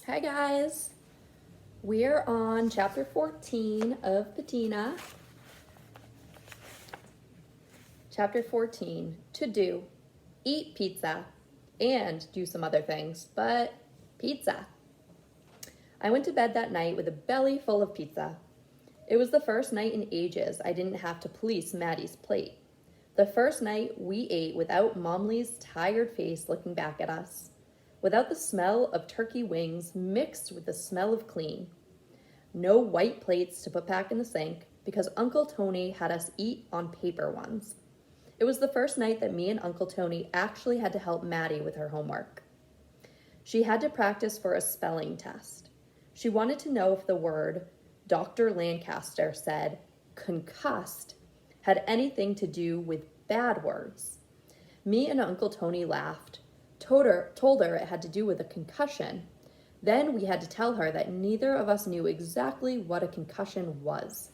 Hi guys, we're on chapter 14 of Patina. Chapter 14, to do, eat pizza, and do some other things, but pizza. I went to bed that night with a belly full of pizza. It was the first night in ages I didn't have to police Maddie's plate. The first night we ate without Momley's tired face looking back at us. Without the smell of turkey wings mixed with the smell of clean. No white plates to put back in the sink because Uncle Tony had us eat on paper ones. It was the first night that me and Uncle Tony actually had to help Maddie with her homework. She had to practice for a spelling test. She wanted to know if the word Dr. Lancaster said concussed had anything to do with bad words. Me and Uncle Tony laughed. Told her it had to do with a concussion. Then we had to tell her that neither of us knew exactly what a concussion was.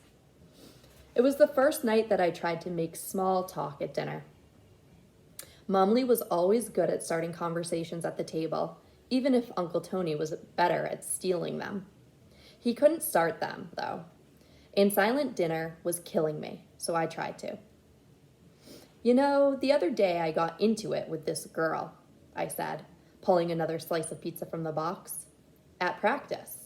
It was the first night that I tried to make small talk at dinner. Momley was always good at starting conversations at the table, even if Uncle Tony was better at stealing them. He couldn't start them, though, and silent dinner was killing me, so I tried to. You know, the other day I got into it with this girl, I said, pulling another slice of pizza from the box. At practice.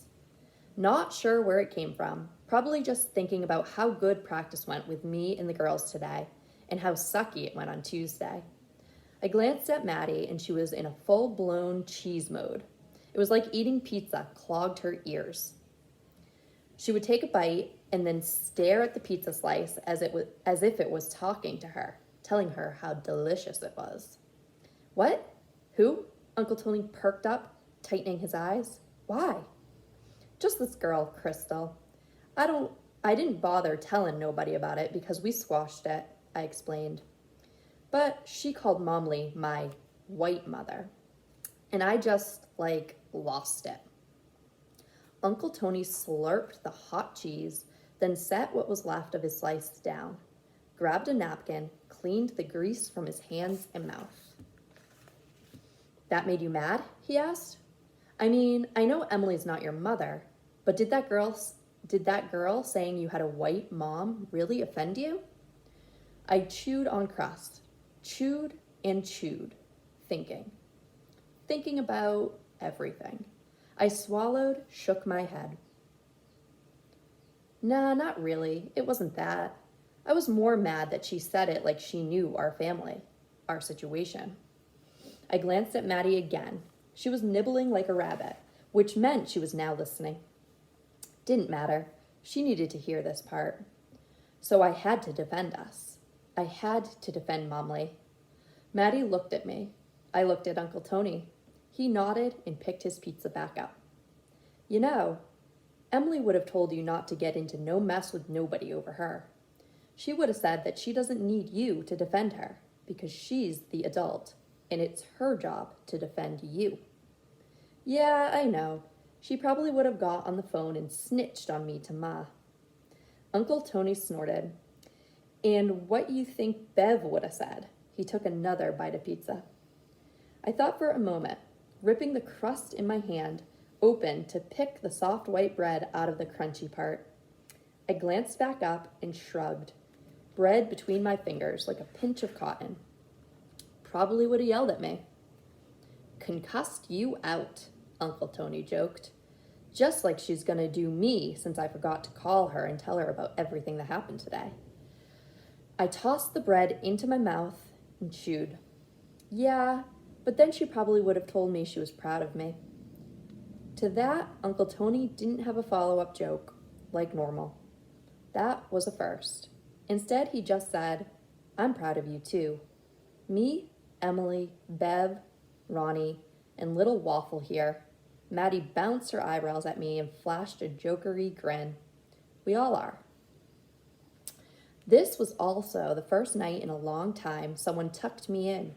Not sure where it came from, probably just thinking about how good practice went with me and the girls today, and how sucky it went on Tuesday. I glanced at Maddie, and she was in a full-blown cheese mode. It was like eating pizza clogged her ears. She would take a bite and then stare at the pizza slice as if it was talking to her, telling her how delicious it was. What? Who? Uncle Tony perked up, tightening his eyes. Why? Just this girl, Crystal. I didn't bother telling nobody about it because we squashed it, I explained. But she called Momley my white mother. And I just, lost it. Uncle Tony slurped the hot cheese, then set what was left of his slice down, grabbed a napkin, cleaned the grease from his hands and mouth. That made you mad? He asked. I mean, I know Emily's not your mother, but did that girl saying you had a white mom really offend you? I chewed on crust, chewed and chewed, thinking about everything. I swallowed, shook my head. Nah, not really. It wasn't that. I was more mad that she said it like she knew our family, our situation. I glanced at Maddie again. She was nibbling like a rabbit, which meant she was now listening. Didn't matter. She needed to hear this part. So I had to defend us. I had to defend Momley. Maddie looked at me. I looked at Uncle Tony. He nodded and picked his pizza back up. You know, Emily would have told you not to get into no mess with nobody over her. She would have said that she doesn't need you to defend her because she's the adult. And it's her job to defend you. Yeah, I know. She probably would have got on the phone and snitched on me to Ma. Uncle Tony snorted. And what you think Bev would have said? He took another bite of pizza. I thought for a moment, ripping the crust in my hand open to pick the soft white bread out of the crunchy part. I glanced back up and shrugged, bread between my fingers like a pinch of cotton. Probably would have yelled at me. Concussed you out, Uncle Tony joked. Just like she's gonna do me since I forgot to call her and tell her about everything that happened today. I tossed the bread into my mouth and chewed. Yeah, but then she probably would have told me she was proud of me. To that, Uncle Tony didn't have a follow-up joke, like normal. That was a first. Instead, he just said, I'm proud of you too. Me, Emily, Bev, Ronnie, and little Waffle here. Maddie bounced her eyebrows at me and flashed a jokery grin. We all are. This was also the first night in a long time someone tucked me in.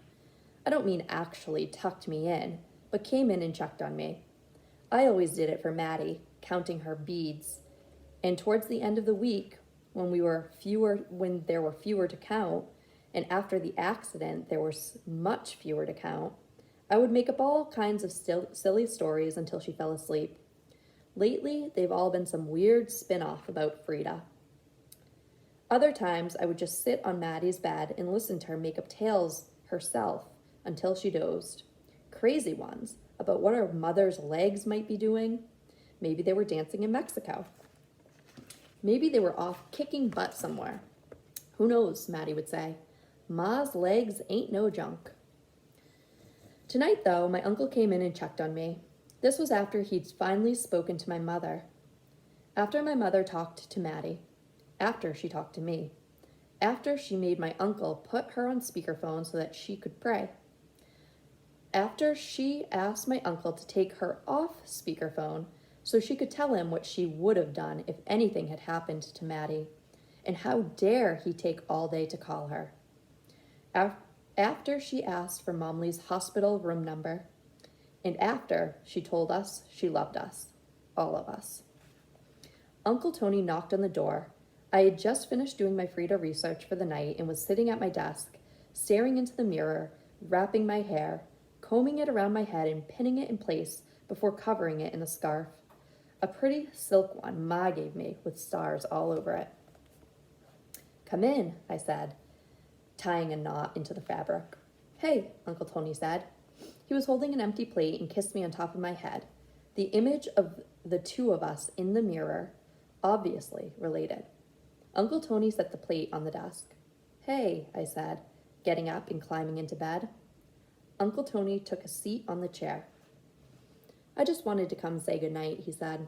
I don't mean actually tucked me in, but came in and checked on me. I always did it for Maddie, counting her beads. And towards the end of the week, when there were fewer to count, and after the accident there was much fewer to count, I would make up all kinds of silly stories until she fell asleep. Lately, they've all been some weird spin-off about Frida. Other times, I would just sit on Maddie's bed and listen to her make up tales herself until she dozed. Crazy ones about what her mother's legs might be doing. Maybe they were dancing in Mexico. Maybe they were off kicking butt somewhere. Who knows, Maddie would say. Ma's legs ain't no junk. Tonight, though, my uncle came in and checked on me. This was after he'd finally spoken to my mother. After my mother talked to Maddie. After she talked to me. After she made my uncle put her on speakerphone so that she could pray. After she asked my uncle to take her off speakerphone so she could tell him what she would have done if anything had happened to Maddie, and how dare he take all day to call her. After she asked for Momley's hospital room number, and after she told us she loved us, all of us. Uncle Tony knocked on the door. I had just finished doing my Frida research for the night and was sitting at my desk, staring into the mirror, wrapping my hair, combing it around my head and pinning it in place before covering it in a scarf. A pretty silk one Ma gave me with stars all over it. Come in, I said, tying a knot into the fabric. Hey, Uncle Tony said. He was holding an empty plate and kissed me on top of my head. The image of the two of us in the mirror, obviously related. Uncle Tony set the plate on the desk. Hey, I said, getting up and climbing into bed. Uncle Tony took a seat on the chair. I just wanted to come say goodnight, he said.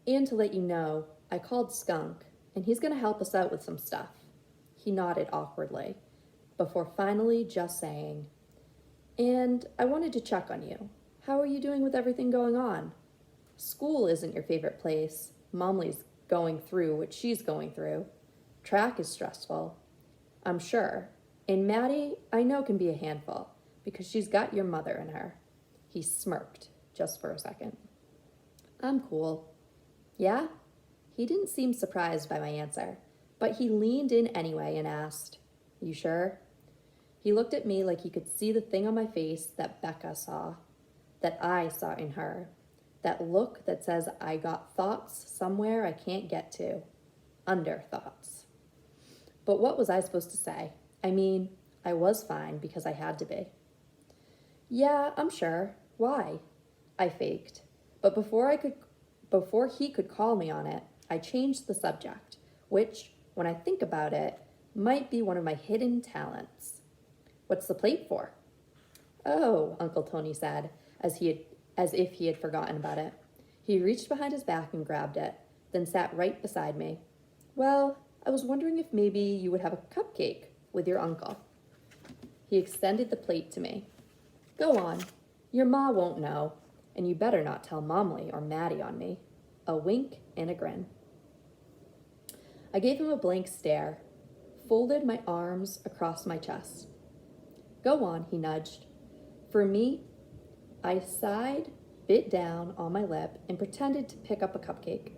And to let you know, I called Skunk, and he's going to help us out with some stuff. He nodded awkwardly, before finally just saying, and I wanted to check on you. How are you doing with everything going on? School isn't your favorite place. Momley's going through what she's going through. Track is stressful, I'm sure. And Maddie, I know, can be a handful, because she's got your mother in her. He smirked, just for a second. I'm cool. Yeah? He didn't seem surprised by my answer, but he leaned in anyway and asked, You sure? He looked at me like he could see the thing on my face that Becca saw, that I saw in her, that look that says I got thoughts somewhere I can't get to, under thoughts. But what was I supposed to say? I mean, I was fine because I had to be. Yeah, I'm sure. Why? I faked. But before he could call me on it, I changed the subject, which, when I think about it, might be one of my hidden talents. What's the plate for? Oh, Uncle Tony said, as if he had forgotten about it. He reached behind his back and grabbed it, then sat right beside me. Well, I was wondering if maybe you would have a cupcake with your uncle. He extended the plate to me. Go on. Your ma won't know, and you better not tell Momley or Maddie on me. A wink and a grin. I gave him a blank stare, folded my arms across my chest. Go on, he nudged. For me, I sighed, bit down on my lip, and pretended to pick up a cupcake,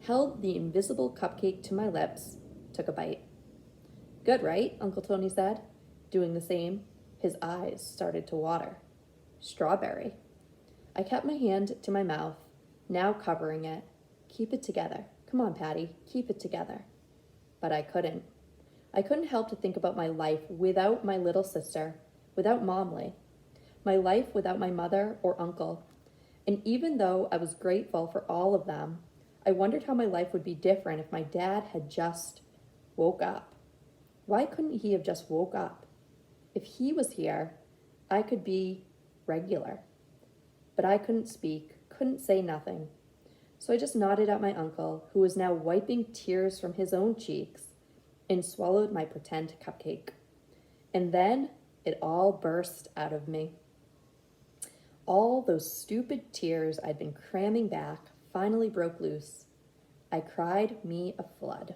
held the invisible cupcake to my lips, took a bite. Good, right? Uncle Tony said, doing the same. His eyes started to water. Strawberry. I kept my hand to my mouth, now covering it. Keep it together. Come on, Patty, keep it together. But I couldn't. I couldn't help to think about my life without my little sister, without Momley, my life without my mother or uncle. And even though I was grateful for all of them, I wondered how my life would be different if my dad had just woke up. Why couldn't he have just woke up? If he was here, I could be regular. But I couldn't speak, couldn't say nothing. So I just nodded at my uncle, who was now wiping tears from his own cheeks, and swallowed my pretend cupcake. And then it all burst out of me. All those stupid tears I'd been cramming back finally broke loose. I cried me a flood.